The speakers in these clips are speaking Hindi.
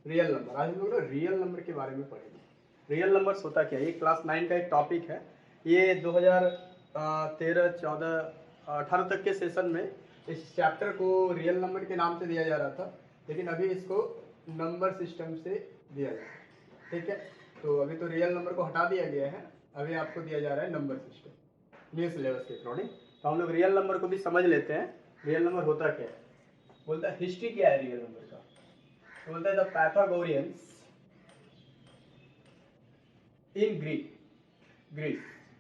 Real number. आज हम लोग ना रियल नंबर के बारे में पढ़ेंगे। रियल नंबर्स होता क्या है, ये क्लास 9 का एक टॉपिक है। ये 2013, 14, 18 तक के सेशन में इस चैप्टर को रियल नंबर के नाम से दिया जा रहा था, लेकिन अभी इसको नंबर सिस्टम से दिया जा रहा है। ठीक है, तो अभी तो रियल नंबर को हटा दिया गया है, अभी आपको दिया जा रहा है नंबर सिस्टम न्यू सिलेबस के अकॉर्डिंग। तो हम लोग रियल नंबर को भी समझ लेते हैं। रियल नंबर होता क्या है, बोलता है हिस्ट्री क्या है रियल नंबर का। तो बोलता है द पैथागोरियंस इन ग्रीस।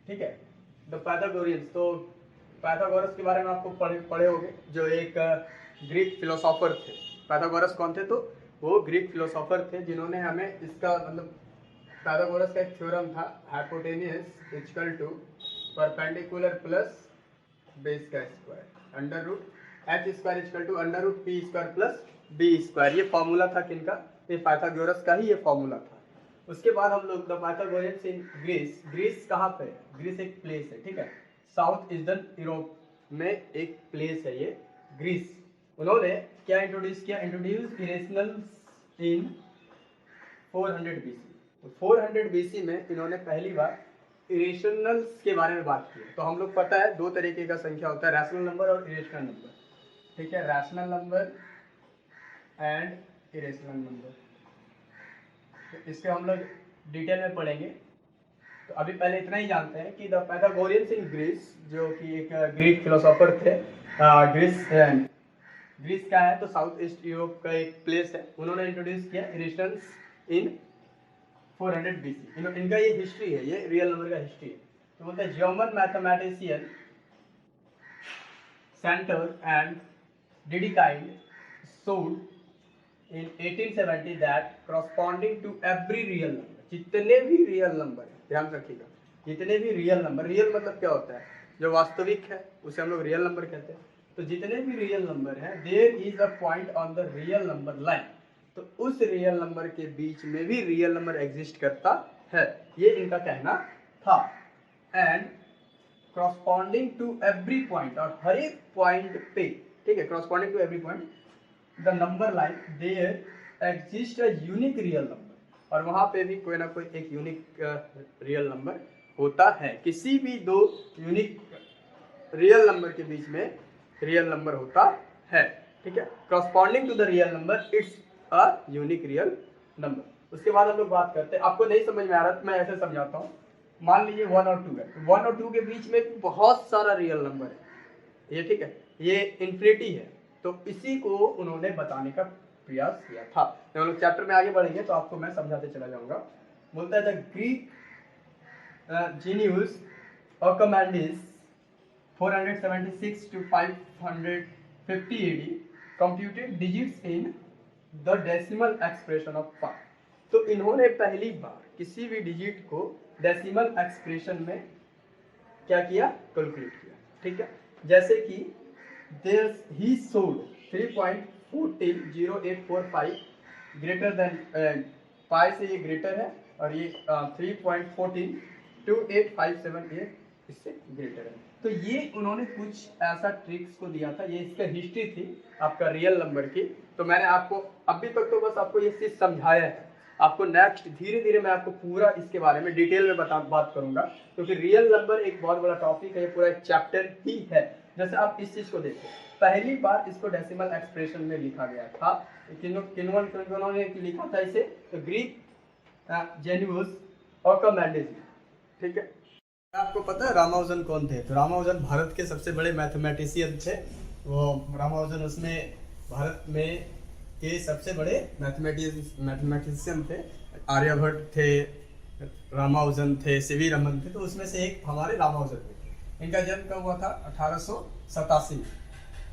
ठीक है, द पैथागोरियंस, तो पैथागोरस के बारे में आपको पढ़े होंगे, जो एक ग्रीक फिलोसोफर थे। पैथागोरस कौन थे, तो वो ग्रीक फिलोसोफर थे जिन्होंने हमें इसका मतलब पैथागोरस का एक थ्योरम था, hypotenuse equal to perpendicular plus base का square under root h square equal to under root p square plus b square. ये फॉर्मूला था किनका, ये पाइथागोरस का ही ये फॉर्मूला था। उसके बाद हम लोग द पाइथागोरियंस इन ग्रीस। ग्रीस कहाँ पे है, ग्रीस एक प्लेस है, ठीक है, साउथ ईस्टर्न यूरोप में एक प्लेस है ये ग्रीस। उन्होंने क्या इंट्रोड्यूस किया, इंट्रोड्यूस इरेशनल्स इन 400 BC। 400 BC में इन्होंने पहली बार इरेशनल्स के बारे में बात की। तो हम लोग पता है दो तरीके का संख्या होता है, रैशनल नंबर और इरेशनल नंबर। ठीक है, rational number and irrational number, तो इसके हम लोग डिटेल में पढ़ेंगे। तो अभी पहले इतना ही जानते हैं कि द पैथागोरियंस इन ग्रीस, जो कि एक ग्रीक फिलोसोफर थे। ग्रीस का है तो साउथ ईस्ट यूरोप का एक प्लेस है। उन्होंने इंट्रोड्यूस किया इरेशनल्स इन 400 BC। इनका ये हिस्ट्री है, ये रियल नंबर का हिस्ट्री है। तो बोलते हैं German mathematician Cantor and Dedekind showed in 1870 that corresponding to every real number, जितने भी रियल नंबर है, ध्यान रखिएगा, जितने भी रियल नंबर, रियल मतलब क्या होता है, जो वास्तविक है उसे हम लोग रियल नंबर कहते हैं। तो जितने भी रियल नंबर है, there is a point on the real number line, तो उस रियल नंबर के बीच में भी रियल नंबर एग्जिस्ट करता है, ये इनका कहना था। And corresponding to every point, और हर एक पॉइंट पे, ठीक है, corresponding to every point the number line there exist a unique real number, और वहाँ पे भी कोई ना कोई एक यूनिक रियल नंबर होता है। किसी भी दो यूनिक रियल नंबर के बीच में रियल नंबर होता है। ठीक है, corresponding to the real number it's a unique real number. उसके बाद हम लोग बात करते हैं, आपको नहीं समझ में आ रहा तो मैं ऐसे समझाता हूँ। मान लीजिए 1 और 2 है, 1 और 2 के बीच में बहुत सारा रियल नंबर है, ये ठीक है, ये इन्फिनिटी है। तो इसी को उन्होंने बताने का प्रयास किया था। जब हम लोग चैप्टर में आगे बढ़ेंगे तो आपको मैं समझाते चला जाऊंगा। बोलता है the Greek genius Archimedes 476 to 550 AD computed digits in the decimal expression of pi. तो इन्होंने पहली बार किसी भी डिजिट को डेसिमल एक्सप्रेशन में क्या किया, कैलकुलेट किया। ठीक है, जैसे कि he showed 3.140845 greater than pi से ये ग्रेटर है, और ये 3.142857 ये इससे ग्रेटर है। तो ये उन्होंने कुछ ऐसा ट्रिक्स को दिया था, ये इसका हिस्ट्री थी आपका रियल नंबर की। तो मैंने आपको अभी तक तो बस आपको ये चीज़ समझाया है, आपको नेक्स्ट धीरे धीरे मैं आपको पूरा इसके बारे में डिटेल में बात करूंगा, क्योंकि रियल नंबर एक बहुत बड़ा टॉपिक है, ये पूरा एक चैप्टर ही है। जैसे आप इस चीज को देखो, पहली बार इसको डेसिमल एक्सप्रेशन में लिखा गया था, किन्होंने लिखा था इसे, तो ग्रीक जेनियस आर्किमिडीज। ठीक है, आपको पता है रामानुजन कौन थे, तो रामानुजन भारत के सबसे बड़े मैथमेटिशियन थे। वो रामानुजन उसमें भारत में के सबसे बड़े मैथमेटिशियन थे। आर्यभट्ट थे, रामानुजन थे, सीवी रमन थे, तो उसमें से एक हमारे रामानुजन थे। इनका जन्म कब हुआ था, 1887 में,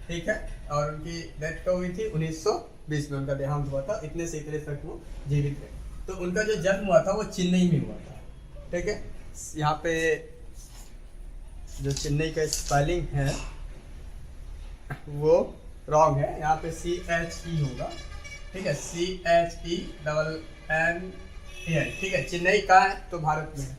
ठीक है, और उनकी डेथ कब हुई थी, 1920 में उनका देहांत हुआ था। इतने से इतने तक वो जीवित थे। तो उनका जो जन्म हुआ था वो चेन्नई में हुआ था। ठीक है, यहाँ पे जो चेन्नई का स्पेलिंग है वो रॉन्ग है, यहाँ पे CHE होगा। ठीक है, CHENNAI। ठीक है, चेन्नई का है तो भारत में है,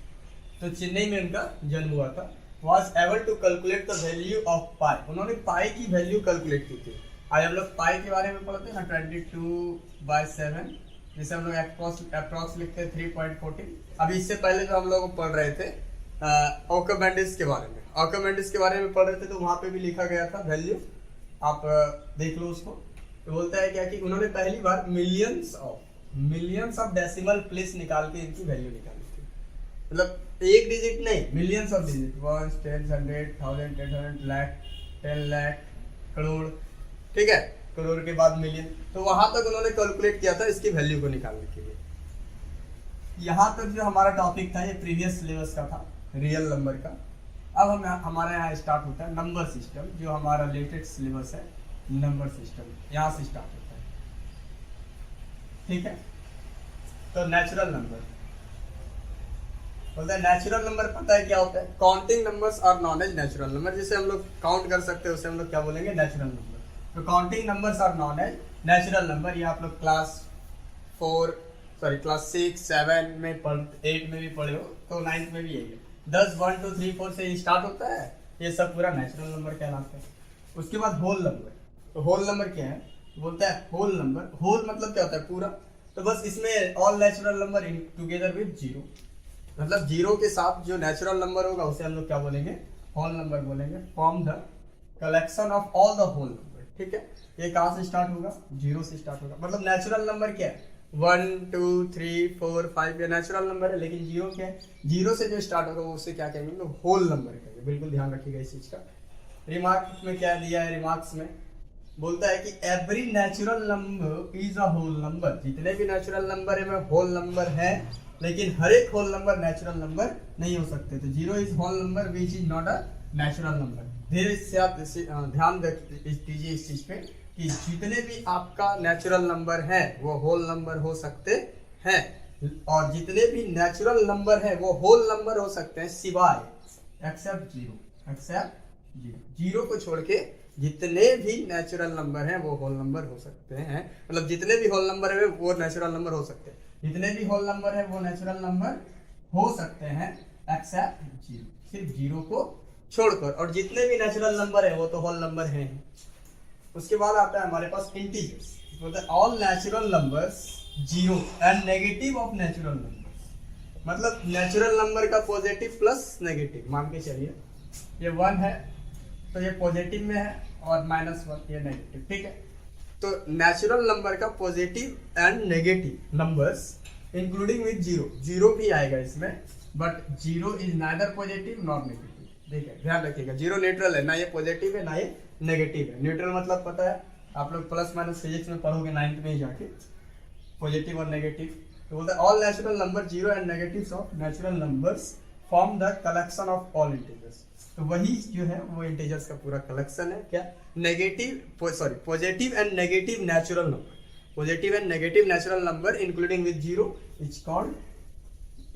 तो चेन्नई में उनका जन्म हुआ था। was able to calculate the value of pi, उन्होंने पाई की वैल्यू कैलकुलेट की थी। आज हम लोग पाई के बारे में पढ़ते हैं, 22/7 जिसे हम लोग अप्रॉक्स लिखते हैं 3.14। अभी इससे पहले जो हम लोग पढ़ रहे थे ऑर्कोमेंडिस के बारे में, ऑर्कोमेंडिस के बारे में पढ़ रहे थे, तो वहाँ पे भी लिखा गया था वैल्यू, आप देख लो उसको। तो बोलता है क्या कि उन्होंने पहली बार मिलियंस ऑफ डेसिमल प्लेस निकाल के इनकी वैल्यू निकाली थी। मतलब एक डिजिट नहीं, millions of digit, 1 10 100 1000 10 lakh 10 lakh crore, ठीक है, करोड़ के बाद मिलियन। तो वहां तक उन्होंने कैलकुलेट किया था इसकी वैल्यू को निकालने के लिए। यहाँ तक जो हमारा टॉपिक था ये प्रीवियस सिलेबस का था, रियल नंबर का। अब हम हमारे यहाँ स्टार्ट होता है नंबर सिस्टम, जो हमारा लेटेस्ट सिलेबस है, नंबर सिस्टम यहाँ से स्टार्ट होता है, ठीक है। तो नेचुरल नंबर बोलते हैं, नेचुरल नंबर पता है क्या होता है? Counting numbers are known as natural number, जिसे हम लोग काउंट कर सकते हैं उसे हम लोग क्या बोलेंगे? Natural number. तो counting numbers are known as natural number. ये आप लोग क्लास 6 7 में 8 में भी पढ़े हो, तो 9th में भी यही है। 10 1 2 3 4 से स्टार्ट होता है, ये सब पूरा नेचुरल नंबर कहलाता है। उसके बाद होल नंबर। तो होल नंबर क्या है? बोलता है होल नंबर, होल मतलब क्या होता है? पूरा। तो बस इसमें all natural number in together with zero, मतलब जीरो के साथ जो नेचुरल नंबर होगा उसे हम लोग क्या बोलेंगे? होल नंबर बोलेंगे। Form the collection of all the whole number, ठीक है। ये कहाँ से स्टार्ट होगा? जीरो से स्टार्ट होगा। मतलब नेचुरल नंबर क्या है? 1 2 3 4 5 ये नेचुरल नंबर है, लेकिन जीरो क्या है? जीरो से जो स्टार्ट होगा वो उसे क्या कहेंगे? लोग होल नंबर कहेंगे। बिल्कुल ध्यान रखिएगा इस चीज का। रिमार्क में क्या दिया है? रिमार्क्स में बोलता है कि every natural number is a whole number. जितने भी नेचुरल नंबर है वो होल नंबर है, लेकिन हर एक होल नंबर नेचुरल नंबर नहीं हो सकते। तो zero is whole number which is not a natural number. धीरे से आप ध्यान दीजिए इस चीज पे कि जितने भी आपका नेचुरल नंबर है वो होल नंबर हो सकते हैं, और जितने भी नेचुरल नंबर है वो होल नंबर हो सकते हैं सिवाय एक्सेप्ट जीरो। जीरो को छोड़ के जितने भी नेचुरल नंबर हैं वो होल नंबर हो सकते हैं। मतलब जितने भी होल नंबर है वो नेचुरल नंबर हो सकते हैं। जितने भी होल नंबर है वो नेचुरल नंबर हो सकते हैं एक्सेप्ट जीरो, सिर्फ जीरो को छोड़कर। और जितने भी नेचुरल नंबर है वो तो होल नंबर हैं। उसके बाद आता है हमारे पास इंटीजर्स। बोलते हैं all natural numbers zero and negative of natural numbers. मतलब नेचुरल नंबर का पॉजिटिव प्लस नेगेटिव मान के चलिए, ये 1 है तो ये पॉजिटिव में है, और -1 ये नेगेटिव, ठीक है। तो नेचुरल नंबर का positive and negative numbers including with zero, zero भी आएगा इसमें, but zero is neither positive not negative. देखिए ध्यान रखिएगा, जीरो न्यूट्रल है, ना ये पॉजिटिव है ना ये नेगेटिव है। न्यूट्रल मतलब पता है आप लोग प्लस माइनस फिजिक्स में पढ़ोगे 9th में ही जाके, पॉजिटिव और नेगेटिव। तो बोलते हैं all natural number zero and negatives of natural numbers form the collection of all integers. तो वही जो है वो इंटीजर्स का पूरा कलेक्शन है। क्या? Positive and negative natural number, positive and negative natural number including with zero is called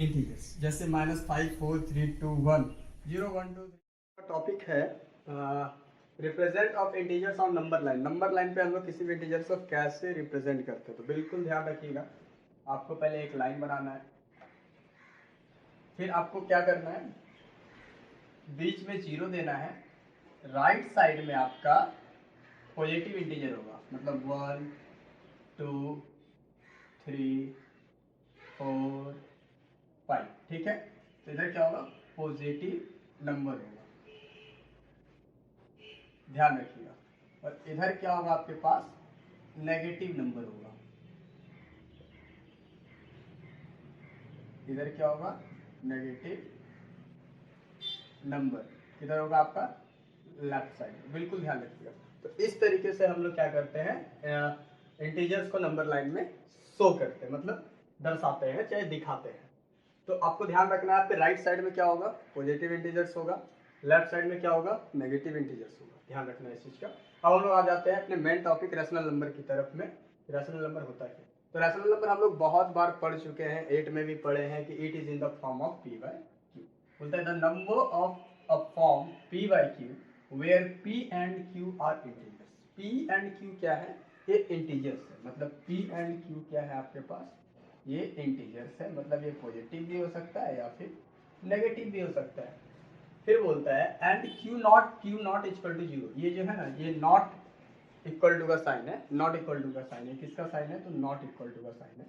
integers. जैसे -5 4 3 2 1 0 1 2 3। टॉपिक है represent of integers on number line. Number line पे हम लोग किसी भी इंटीजर्स को कैसे रिप्रेजेंट करते हैं, तो बिल्कुल ध्यान रखिएगा। आपको पहले एक लाइन बनाना है, फिर आपको क्या करना है, बीच में जीरो देना है, राइट साइड में आपका पॉजिटिव इंटीजर होगा, मतलब 1 2 3 4 5, ठीक है। तो इधर क्या होगा? पॉजिटिव नंबर होगा, ध्यान रखिएगा। और इधर क्या होगा? आपके पास नेगेटिव नंबर होगा। इधर क्या होगा? Negative number. किधर होगा? आपका लेफ्ट साइड। बिल्कुल ध्यान रखिएगा। तो इस तरीके से हम लोग क्या करते हैं, इंटीजर्स को नंबर लाइन में शो करते हैं, मतलब दर्शाते हैं चाहे दिखाते हैं। तो आपको ध्यान रखना है, आपके राइट साइड में क्या होगा? पॉजिटिव इंटीजर्स होगा, लेफ्ट साइड में क्या होगा? नेगेटिव इंटीजर्स होगा। ध्यान रखना है इस चीज का। अब हम लोग आ जाते हैं अपने मेन टॉपिक रैशनल नंबर की तरफ में। रैशनल नंबर होता है, तो रैशनल नंबर हम लोग बहुत बार पढ़ चुके हैं, 8 में भी पढ़े हैं कि it is in the form of p by q। बोलता है the number of a form p by q where p and q are integers. p and q क्या है? ये इंटीजर्स है। मतलब p and q क्या है आपके पास? ये इंटीजर्स है। मतलब ये पॉजिटिव भी हो सकता है या फिर नेगेटिव भी हो सकता है। फिर बोलता है and q not equal to zero. ये जो है ना, ये नॉट इक्वल टू का साइन है, नॉट इक्वल टू का साइन है। किसका साइन है? तो नॉट इक्वल टू का साइन है।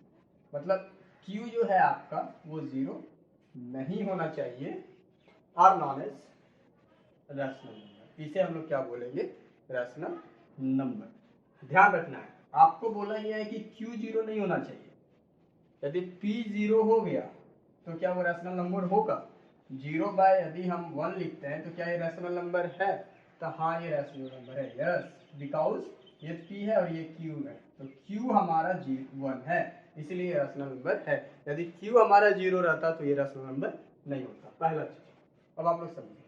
मतलब Q जो है आपका वो 0 नहीं होना चाहिए, are known as rational number. इसे हम लोग क्या बोलेंगे, रैशनल नंबर। ध्यान रखना है, आपको बोला गया है कि Q 0 नहीं होना चाहिए। यदि P 0 हो गया तो क्या वो रैशनल नंबर होगा? 0 बाय यदि हम 1 लिखते हैं तो क्या ये रैशनल नंबर है? तो हाँ ये रैशनल नंबर है, यस, बिकॉज ये P है और ये Q है, तो Q हमारा 1 है, इसलिए रैशनल नंबर है। यदि Q हमारा 0 रहता तो ये रैशनल नंबर नहीं होता। पहला चीज अब आप लोग समझिए,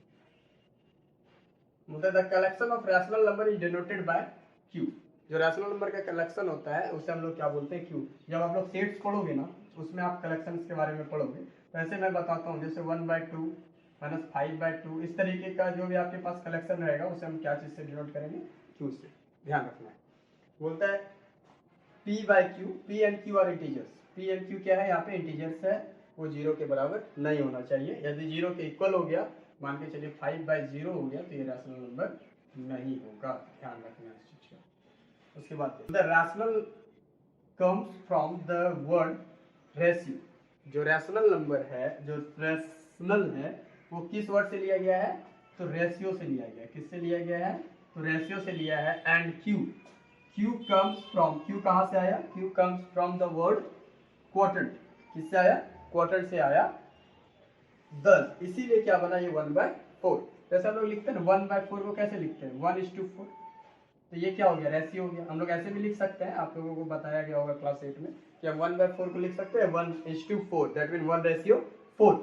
मतलब the collection of rational number is denoted by Q। जो रैशनल नंबर का कलेक्शन होता है उसे हम लोग क्या बोलते हैं, Q। जब आप लोग सेट्स पढ़ोगे ना उसमें आप कलेक्शन के बारे में पढ़ोगे, तो ऐसे मैं बताता हूँ, जैसे 1/2 -5/2, इस तरीके का जो भी आपके पास कलेक्शन रहेगा उसे हम क्या चीज से डिनोट करेंगे, Q से। ध्यान रखना है, बोलता है P/Q, P and Q are integers. P and Q क्या है, यहाँ पे इंटीजर्स है, वो 0 के बराबर नहीं होना चाहिए। यदि 0 के इक्वल हो गया, मान के चलिए 5/0 हो गया, तो ये रैशनल नंबर नहीं होगा। ध्यान रखना इस चीज का। उसके बाद the rational comes from the word ratio. जो रैशनल नंबर है, जो रैशनल है, वो किस वर्ड से लिया गया है, तो रेशियो से लिया गया है। किससे लिया गया है, तो रेशियो से लिया है। And Q comes from, Q कहाँ से आया, Q comes from the word quadrant. किससे आया, क्वार्टेंट से आया। 10, इसीलिए क्या बना ये 1/4। जैसे हम लोग लिखते हैं ना 1/4 को कैसे लिखते हैं, 1:4, तो ये क्या हो गया, रेशियो हो गया। हम लोग ऐसे भी लिख सकते हैं, आप लोगों को बताया गया होगा क्लास 8 में कि हम 1/4 को लिख सकते हैं 1:4, दैट मीन 1/4।